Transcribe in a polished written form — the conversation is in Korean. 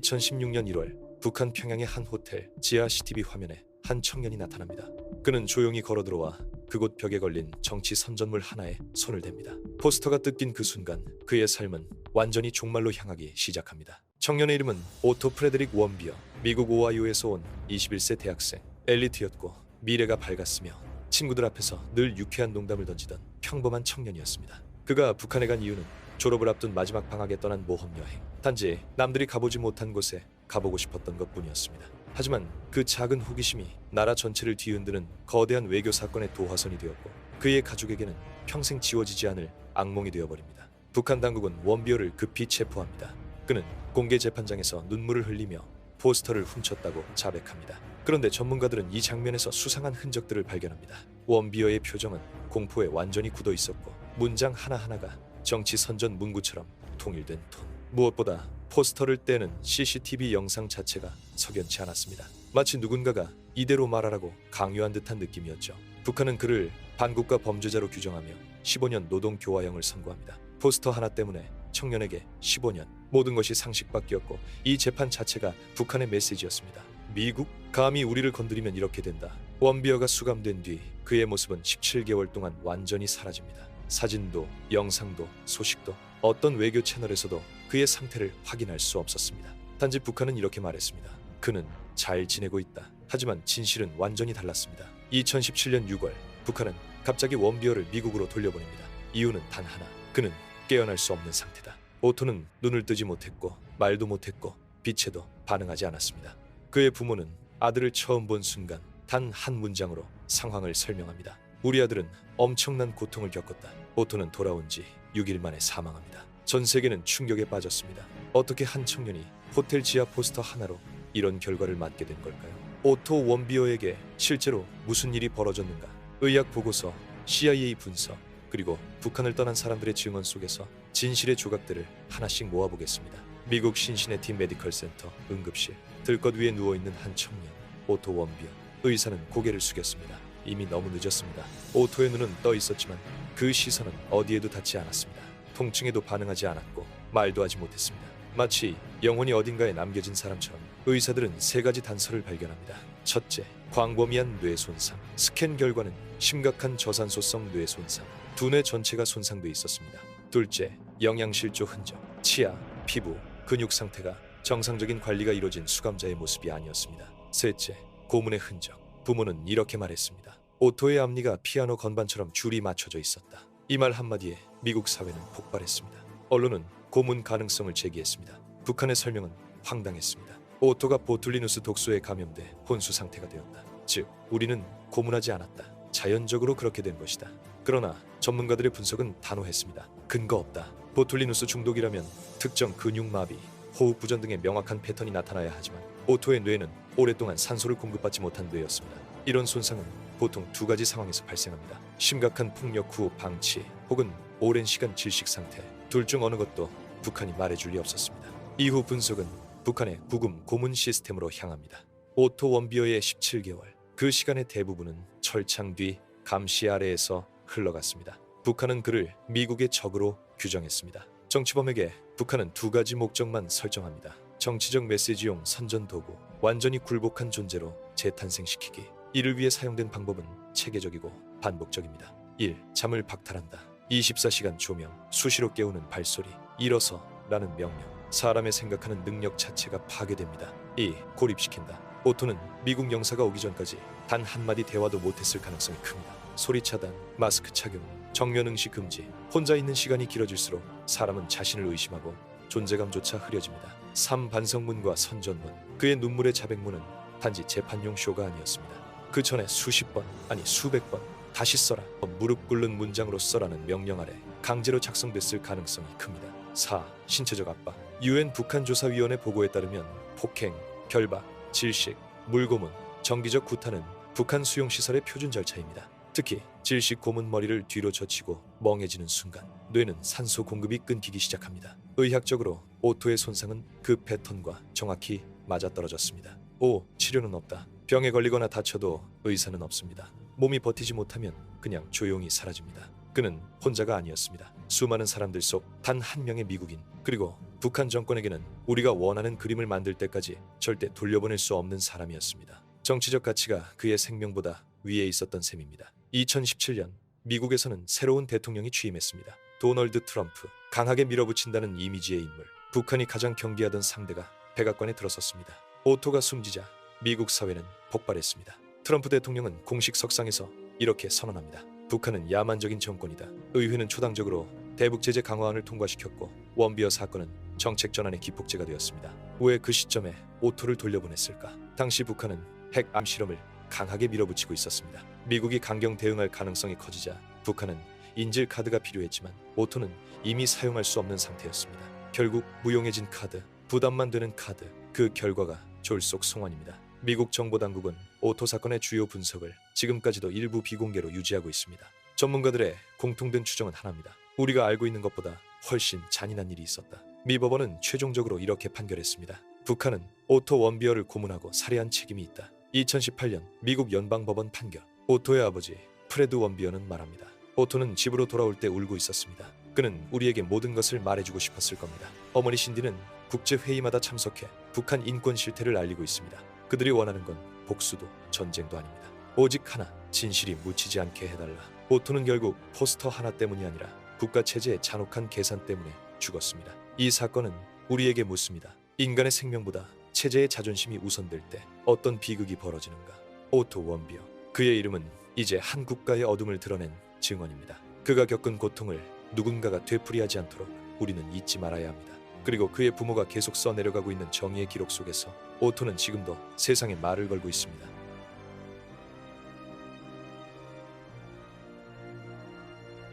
2016년 1월 북한 평양의 한 호텔 지하 CCTV 화면에 한 청년이 나타납니다. 그는 조용히 걸어들어와 그곳 벽에 걸린 정치 선전물 하나에 손을 댑니다. 포스터가 뜯긴 그 순간 그의 삶은 완전히 종말로 향하기 시작합니다. 청년의 이름은 오토 프레드릭 원비어, 미국 오하이오에서 온 21세 대학생. 엘리트였고 미래가 밝았으며 친구들 앞에서 늘 유쾌한 농담을 던지던 평범한 청년이었습니다. 그가 북한에 간 이유는 졸업을 앞둔 마지막 방학에 떠난 모험 여행. 단지 남들이 가보지 못한 곳에 가보고 싶었던 것뿐이었습니다. 하지만 그 작은 호기심이 나라 전체를 뒤흔드는 거대한 외교 사건의 도화선이 되었고 그의 가족에게는 평생 지워지지 않을 악몽이 되어버립니다. 북한 당국은 원비어를 급히 체포합니다. 그는 공개 재판장에서 눈물을 흘리며 포스터를 훔쳤다고 자백합니다. 그런데 전문가들은 이 장면에서 수상한 흔적들을 발견합니다. 원비어의 표정은 공포에 완전히 굳어 있었고 문장 하나하나가 정치 선전 문구처럼 통일된 톤. 무엇보다 포스터를 떼는 CCTV 영상 자체가 석연치 않았습니다. 마치 누군가가 이대로 말하라고 강요한 듯한 느낌이었죠. 북한은 그를 반국가 범죄자로 규정하며 15년 노동교화형을 선고합니다. 포스터 하나 때문에 청년에게 15년, 모든 것이 상식밖이었고 이 재판 자체가 북한의 메시지였습니다. 미국? 감히 우리를 건드리면 이렇게 된다. 원비어가 수감된 뒤 그의 모습은 17개월 동안 완전히 사라집니다. 사진도, 영상도, 소식도 어떤 외교 채널에서도 그의 상태를 확인할 수 없었습니다. 단지 북한은 이렇게 말했습니다. 그는 잘 지내고 있다. 하지만 진실은 완전히 달랐습니다. 2017년 6월 북한은 갑자기 원비어를 미국으로 돌려보냅니다. 이유는 단 하나. 그는 깨어날 수 없는 상태다. 오토는 눈을 뜨지 못했고 말도 못했고 빛에도 반응하지 않았습니다. 그의 부모는 아들을 처음 본 순간 단 한 문장으로 상황을 설명합니다. 우리 아들은 엄청난 고통을 겪었다. 오토는 돌아온 지 6일 만에 사망합니다. 전 세계는 충격에 빠졌습니다. 어떻게 한 청년이 호텔 지하 포스터 하나로 이런 결과를 맞게 된 걸까요? 오토 원비어에게 실제로 무슨 일이 벌어졌는가? 의학 보고서, CIA 분석, 그리고 북한을 떠난 사람들의 증언 속에서 진실의 조각들을 하나씩 모아보겠습니다. 미국 신시내티 메디컬 센터 응급실. 들것 위에 누워있는 한 청년, 오토 원비어. 의사는 고개를 숙였습니다. 이미 너무 늦었습니다. 오토의 눈은 떠 있었지만 그 시선은 어디에도 닿지 않았습니다. 통증에도 반응하지 않았고 말도 하지 못했습니다. 마치 영혼이 어딘가에 남겨진 사람처럼 의사들은 세 가지 단서를 발견합니다. 첫째, 광범위한 뇌 손상. 스캔 결과는 심각한 저산소성 뇌 손상. 두뇌 전체가 손상돼 있었습니다. 둘째, 영양실조 흔적. 치아, 피부, 근육 상태가 정상적인 관리가 이루어진 수감자의 모습이 아니었습니다. 셋째, 고문의 흔적. 부모는 이렇게 말했습니다. 오토의 앞니가 피아노 건반처럼 줄이 맞춰져 있었다. 이 말 한마디에 미국 사회는 폭발했습니다. 언론은 고문 가능성을 제기했습니다. 북한의 설명은 황당했습니다. 오토가 보툴리누스 독소에 감염돼 혼수 상태가 되었다. 즉, 우리는 고문하지 않았다. 자연적으로 그렇게 된 것이다. 그러나 전문가들의 분석은 단호했습니다. 근거 없다. 보툴리누스 중독이라면 특정 근육마비, 호흡부전 등의 명확한 패턴이 나타나야 하지만 오토의 뇌는 오랫동안 산소를 공급받지 못한 뇌였습니다. 이런 손상은 보통 두 가지 상황에서 발생합니다. 심각한 폭력 후 방치 혹은 오랜 시간 질식 상태. 둘 중 어느 것도 북한이 말해줄 리 없었습니다. 이후 분석은 북한의 구금 고문 시스템으로 향합니다. 오토 원비어의 17개월. 그 시간의 대부분은 철창 뒤 감시 아래에서 흘러갔습니다. 북한은 그를 미국의 적으로 규정했습니다. 정치범에게 북한은 두 가지 목적만 설정합니다. 정치적 메시지용 선전 도구, 완전히 굴복한 존재로 재탄생시키기. 이를 위해 사용된 방법은 체계적이고 반복적입니다. 1. 잠을 박탈한다. 24시간 조명, 수시로 깨우는 발소리, 일어서 라는 명령. 사람의 생각하는 능력 자체가 파괴됩니다. 2. 고립시킨다. 오토는 미국 영사가 오기 전까지 단 한마디 대화도 못했을 가능성이 큽니다. 소리 차단, 마스크 착용, 정면 응시 금지. 혼자 있는 시간이 길어질수록 사람은 자신을 의심하고 존재감조차 흐려집니다. 3. 반성문과 선전문. 그의 눈물의 자백문은 단지 재판용 쇼가 아니었습니다. 그 전에 수십 번, 아니 수백 번 다시 써라, 무릎 꿇는 문장으로 써라는 명령 아래 강제로 작성됐을 가능성이 큽니다. 4. 신체적 압박. UN 북한조사위원회 보고에 따르면 폭행, 결박, 질식, 물고문, 정기적 구타는 북한 수용시설의 표준 절차입니다. 특히 질식 고문 머리를 뒤로 젖히고 멍해지는 순간 뇌는 산소 공급이 끊기기 시작합니다. 의학적으로 오토의 손상은 그 패턴과 정확히 맞아떨어졌습니다. 5. 치료는 없다. 병에 걸리거나 다쳐도 의사는 없습니다. 몸이 버티지 못하면 그냥 조용히 사라집니다. 그는 혼자가 아니었습니다. 수많은 사람들 속 단 한 명의 미국인, 그리고 북한 정권에게는 우리가 원하는 그림을 만들 때까지 절대 돌려보낼 수 없는 사람이었습니다. 정치적 가치가 그의 생명보다 위에 있었던 셈입니다. 2017년 미국에서는 새로운 대통령이 취임했습니다. 도널드 트럼프. 강하게 밀어붙인다는 이미지의 인물. 북한이 가장 경계하던 상대가 백악관에 들어섰습니다. 오토가 숨지자 미국 사회는 폭발했습니다. 트럼프 대통령은 공식 석상에서 이렇게 선언합니다. 북한은 야만적인 정권이다. 의회는 초당적으로 대북 제재 강화안을 통과시켰고 원비어 사건은 정책 전환의 기폭제가 되었습니다. 왜 그 시점에 오토를 돌려보냈을까? 당시 북한은 핵 암 실험을 강하게 밀어붙이고 있었습니다. 미국이 강경 대응할 가능성이 커지자 북한은 인질 카드가 필요했지만 오토는 이미 사용할 수 없는 상태였습니다. 결국 무용해진 카드, 부담만 되는 카드, 그 결과가 졸속송환입니다. 미국 정보당국은 오토 사건의 주요 분석을 지금까지도 일부 비공개로 유지하고 있습니다. 전문가들의 공통된 추정은 하나입니다. 우리가 알고 있는 것보다 훨씬 잔인한 일이 있었다. 미 법원은 최종적으로 이렇게 판결했습니다. 북한은 오토 원비어를 고문하고 살해한 책임이 있다. 2018년 미국 연방법원 판결. 오토의 아버지 프레드 원비어는 말합니다. 오토는 집으로 돌아올 때 울고 있었습니다. 그는 우리에게 모든 것을 말해주고 싶었을 겁니다. 어머니 신디는 국제회의마다 참석해 북한 인권 실태를 알리고 있습니다. 그들이 원하는 건 복수도 전쟁도 아닙니다. 오직 하나, 진실이 묻히지 않게 해달라. 오토는 결국 포스터 하나 때문이 아니라 국가체제의 잔혹한 계산 때문에 죽었습니다. 이 사건은 우리에게 묻습니다. 인간의 생명보다 체제의 자존심이 우선될 때 어떤 비극이 벌어지는가? 오토 원비어. 그의 이름은 이제 한 국가의 어둠을 드러낸 증언입니다. 그가 겪은 고통을 누군가가 되풀이하지 않도록 우리는 잊지 말아야 합니다. 그리고 그의 부모가 계속 써내려가고 있는 정의의 기록 속에서 오토는 지금도 세상에 말을 걸고 있습니다.